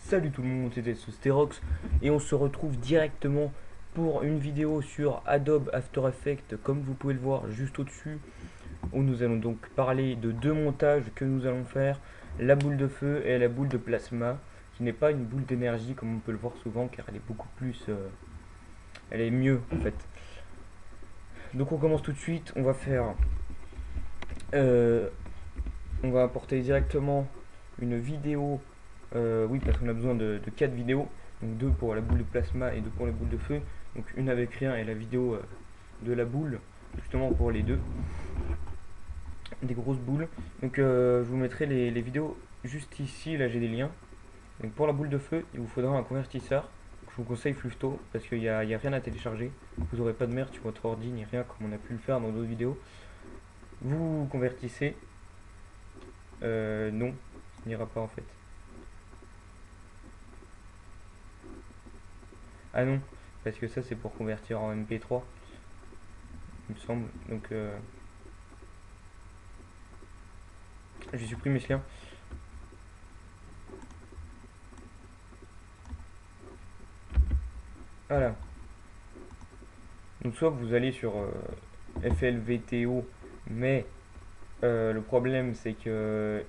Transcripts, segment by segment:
Salut tout le monde, c'était Sterox et on se retrouve directement pour une vidéo sur Adobe After Effects comme vous pouvez le voir juste au-dessus où nous allons donc parler de deux montages que nous allons faire, la boule de feu et la boule de plasma qui n'est pas une boule d'énergie comme on peut le voir souvent car elle est beaucoup plus... elle est mieux en fait. Donc on commence tout de suite, on va faire... on va importer directement une vidéo. Oui, parce qu'on a besoin de 4 vidéos. Donc 2 pour la boule de plasma et 2 pour la boule de feu. Donc une avec rien et la vidéo de la boule, justement pour les deux. Des grosses boules. Donc je vous mettrai les vidéos juste ici. Là j'ai des liens. Donc pour la boule de feu, il vous faudra un convertisseur. Je vous conseille Flusto parce qu'il n'y a rien à télécharger. Vous n'aurez pas de merde sur votre ordi ni rien comme on a pu le faire dans d'autres vidéos. Vous convertissez. Non, ça n'ira pas en fait. Ah non, parce que ça c'est pour convertir en MP3, il me semble. Donc j'ai supprimé ce lien. Voilà. Donc soit vous allez sur FLVTO, mais le problème c'est que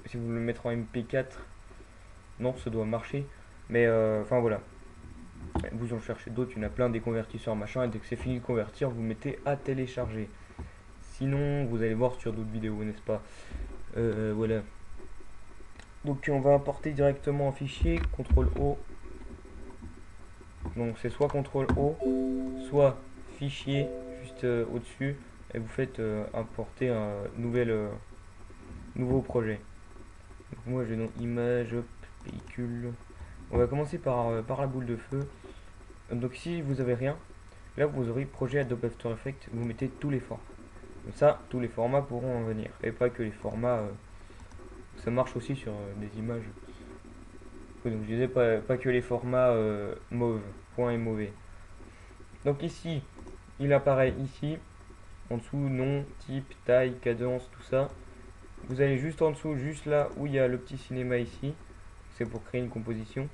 si vous le mettez en MP4, non, ça doit marcher. Mais enfin voilà. Vous en cherchez d'autres, il y en a plein des convertisseurs machin, et dès que c'est fini de convertir, vous mettez à télécharger. Sinon, vous allez voir sur d'autres vidéos, n'est-ce pas? Voilà. Donc on va importer directement un fichier, CTRL O. Donc c'est soit CTRL O, soit fichier juste au-dessus, et vous faites importer un nouveau projet. Donc moi j'ai donc image, hop, véhicule. On va commencer par la boule de feu. Donc si vous avez rien, là vous aurez projet Adobe After Effects, vous mettez tous les formats. Comme ça, tous les formats pourront en venir. Et pas que les formats, ça marche aussi sur des images. Oui, donc je disais pas que les formats mauve, point et mauvais. Donc ici, il apparaît ici, en dessous, nom, type, taille, cadence, tout ça. Vous allez juste en dessous, juste là où il y a le petit cinéma ici. C'est pour créer une composition.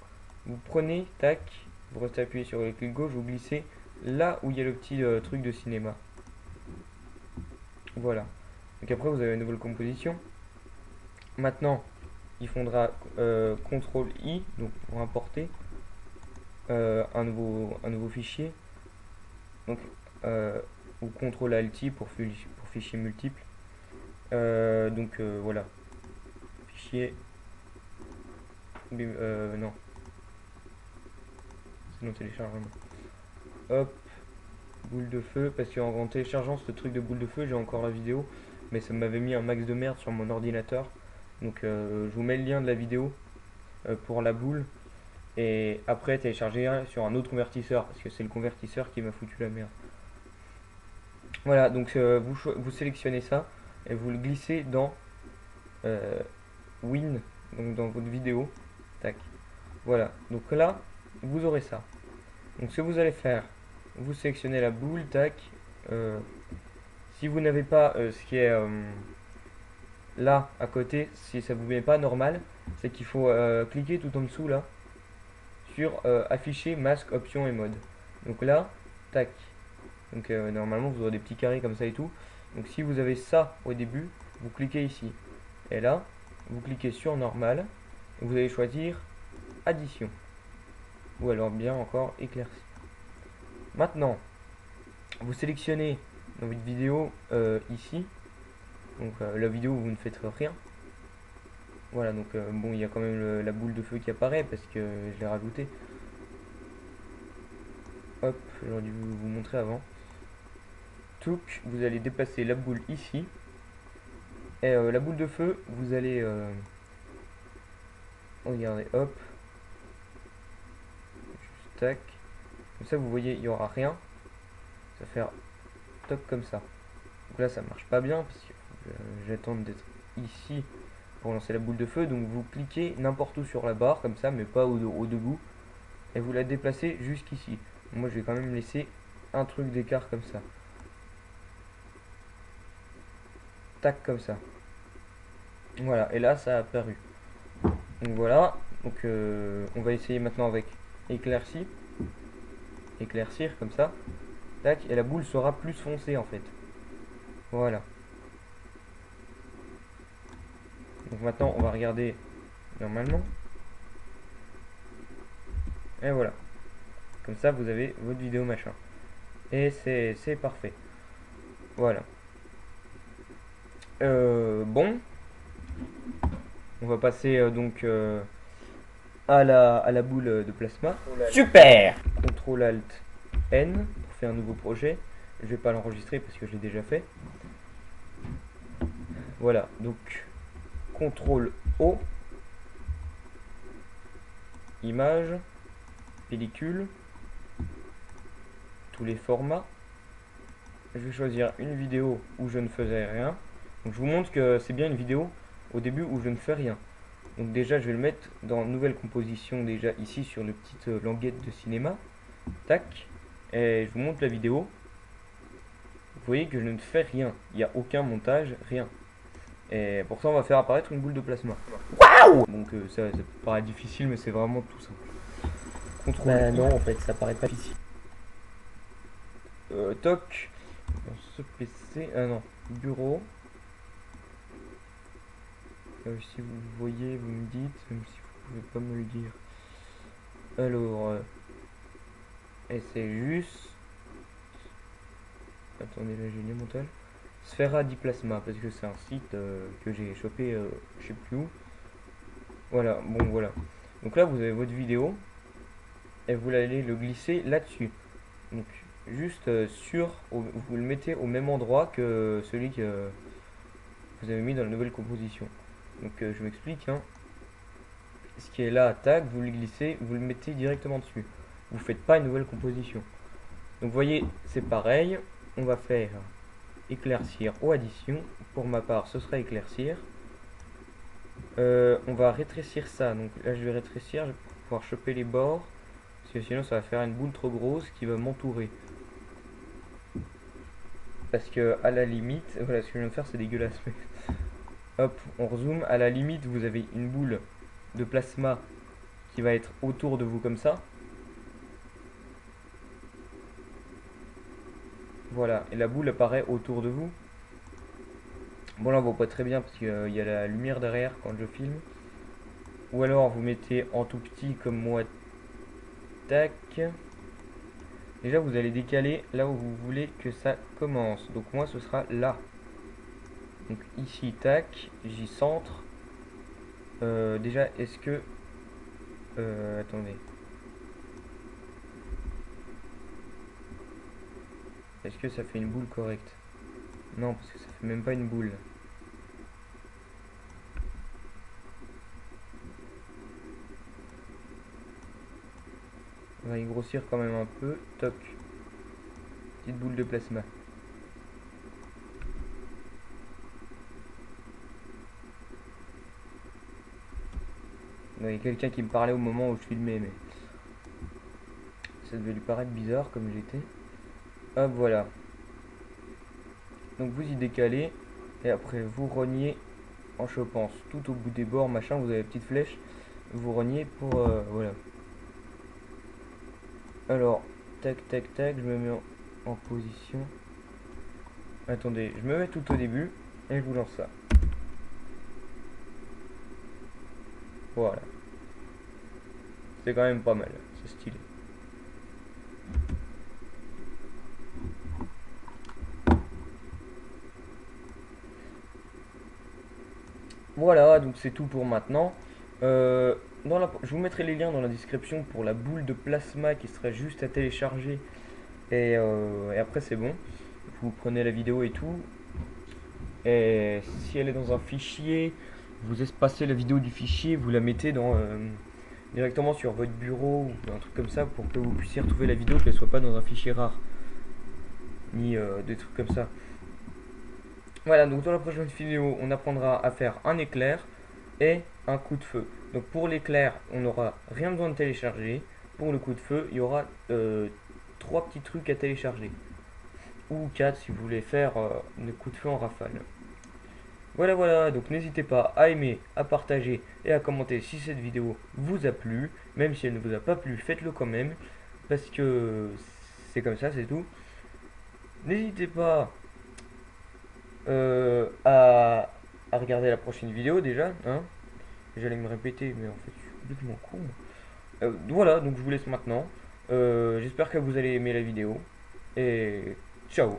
Vous prenez, tac, vous restez appuyé sur le clic gauche, vous glissez là où il y a le petit truc de cinéma. Voilà. Donc après, vous avez une nouvelle composition. Maintenant, il faudra CTRL I, donc pour importer un nouveau fichier. Donc, ou CTRL Alt I pour fichier multiple. Voilà. Fichier. Non. Sinon téléchargement. Hop. Boule de feu. Parce qu'en téléchargeant ce truc de boule de feu, j'ai encore la vidéo. Mais ça m'avait mis un max de merde sur mon ordinateur. Donc je vous mets le lien de la vidéo pour la boule. Et après télécharger sur un autre convertisseur. Parce que c'est le convertisseur qui m'a foutu la merde. Voilà, donc vous sélectionnez ça. Et vous le glissez dans Win, donc dans votre vidéo. Tac. Voilà, donc là, vous aurez ça. Donc ce que vous allez faire, vous sélectionnez la boule, tac. Si vous n'avez pas ce qui est là à côté, si ça vous met pas normal, c'est qu'il faut cliquer tout en dessous là sur afficher masque, options et mode. Donc là, tac. Donc normalement vous aurez des petits carrés comme ça et tout. Donc si vous avez ça au début, vous cliquez ici. Et là, vous cliquez sur normal. Et vous allez choisir addition. Ou alors bien encore éclairci. Maintenant, vous sélectionnez dans votre vidéo ici. Donc la vidéo où vous ne faites rien. Voilà, donc bon, il y a quand même la boule de feu qui apparaît parce que je l'ai rajouté. Hop, j'aurais dû vous montrer avant. Touc, vous allez déplacer la boule ici. Et la boule de feu, vous allez... regardez, hop. Juste tac. Comme ça, vous voyez, il n'y aura rien. Ça va faire top comme ça. Donc là, ça marche pas bien parce que j'attends d'être ici pour lancer la boule de feu. Donc vous cliquez n'importe où sur la barre comme ça, mais pas au debout. Et vous la déplacez jusqu'ici. Moi, je vais quand même laisser un truc d'écart comme ça. Tac, comme ça. Voilà, et là, ça a apparu. Donc voilà, Donc on va essayer maintenant avec éclairci. Éclaircir comme ça. Tac, et la boule sera plus foncée en fait. Voilà. Donc maintenant on va regarder normalement. Et voilà. Comme ça vous avez votre vidéo machin. Et c'est parfait. Voilà. Bon. On va passer donc à la boule de plasma. Super! CTRL ALT N pour faire un nouveau projet. Je vais pas l'enregistrer parce que je l'ai déjà fait. Voilà, donc CTRL O, image, pellicule, tous les formats. Je vais choisir une vidéo où je ne faisais rien. Donc je vous montre que c'est bien une vidéo au début où je ne fais rien. Donc déjà je vais le mettre dans nouvelle composition déjà ici sur le petite languette de cinéma. Tac. Et je vous montre la vidéo. Vous voyez que je ne fais rien. Il n'y a aucun montage, rien. Et pour ça on va faire apparaître une boule de plasma. Waouh! Donc ça paraît difficile mais c'est vraiment tout simple. Bah non, en fait, ça paraît pas difficile. Toc. Dans ce PC. Ah non. Bureau. Si vous voyez, vous me dites, même si vous pouvez pas me le dire. Alors. Et c'est juste. Attendez, là j'ai le montage. Sphera di Plasma, parce que c'est un site que j'ai chopé, je sais plus où. Voilà, bon voilà. Donc là vous avez votre vidéo et vous allez le glisser là-dessus. Donc juste vous le mettez au même endroit que celui que vous avez mis dans la nouvelle composition. Donc je m'explique. Hein. Ce qui est là, tac, vous le glissez, vous le mettez directement dessus. Vous faites pas une nouvelle composition. Donc vous voyez, c'est pareil. On va faire éclaircir ou addition. Pour ma part, ce sera éclaircir. On va rétrécir ça. Donc là, je vais rétrécir pour pouvoir choper les bords. Parce que sinon, ça va faire une boule trop grosse qui va m'entourer. Parce que à la limite, voilà, ce que je viens de faire, c'est dégueulasse. Mais hop, on rezoome. À la limite, vous avez une boule de plasma qui va être autour de vous comme ça. Voilà, et la boule apparaît autour de vous. Bon, là, on voit pas très bien parce qu'il y a la lumière derrière quand je filme. Ou alors, vous mettez en tout petit comme moi. Tac. Déjà, vous allez décaler là où vous voulez que ça commence. Donc, moi, ce sera là. Donc, ici, tac. J'y centre. Déjà, est-ce que... attendez. Est-ce que ça fait une boule correcte? Non, parce que ça fait même pas une boule. On va y grossir quand même un peu. Toc. Petite boule de plasma. Il y a quelqu'un qui me parlait au moment où je filmais, mais ça devait lui paraître bizarre comme j'étais. Hop, voilà. Donc vous y décalez et après vous rognez en chopant tout au bout des bords, machin, vous avez la petite flèche. Vous rognez pour voilà. Alors, tac, tac, tac, je me mets en position. Attendez, je me mets tout au début et je vous lance ça. Voilà. C'est quand même pas mal, c'est stylé. Voilà, donc c'est tout pour maintenant. Je vous mettrai les liens dans la description pour la boule de plasma qui serait juste à télécharger. Et après c'est bon. Vous prenez la vidéo et tout. Et si elle est dans un fichier, vous espacez la vidéo du fichier, vous la mettez directement sur votre bureau ou un truc comme ça pour que vous puissiez retrouver la vidéo, qu'elle soit pas dans un fichier rare. Ni des trucs comme ça. Voilà, donc dans la prochaine vidéo, on apprendra à faire un éclair et un coup de feu. Donc pour l'éclair, on n'aura rien besoin de télécharger. Pour le coup de feu, il y aura 3 petits trucs à télécharger. Ou 4 si vous voulez faire le coup de feu en rafale. Voilà, donc n'hésitez pas à aimer, à partager et à commenter si cette vidéo vous a plu. Même si elle ne vous a pas plu, faites-le quand même, parce que c'est comme ça, c'est tout. N'hésitez pas à regarder la prochaine vidéo déjà, hein. J'allais me répéter, mais en fait je suis complètement con. Voilà, donc je vous laisse maintenant. J'espère que vous allez aimer la vidéo. Et ciao.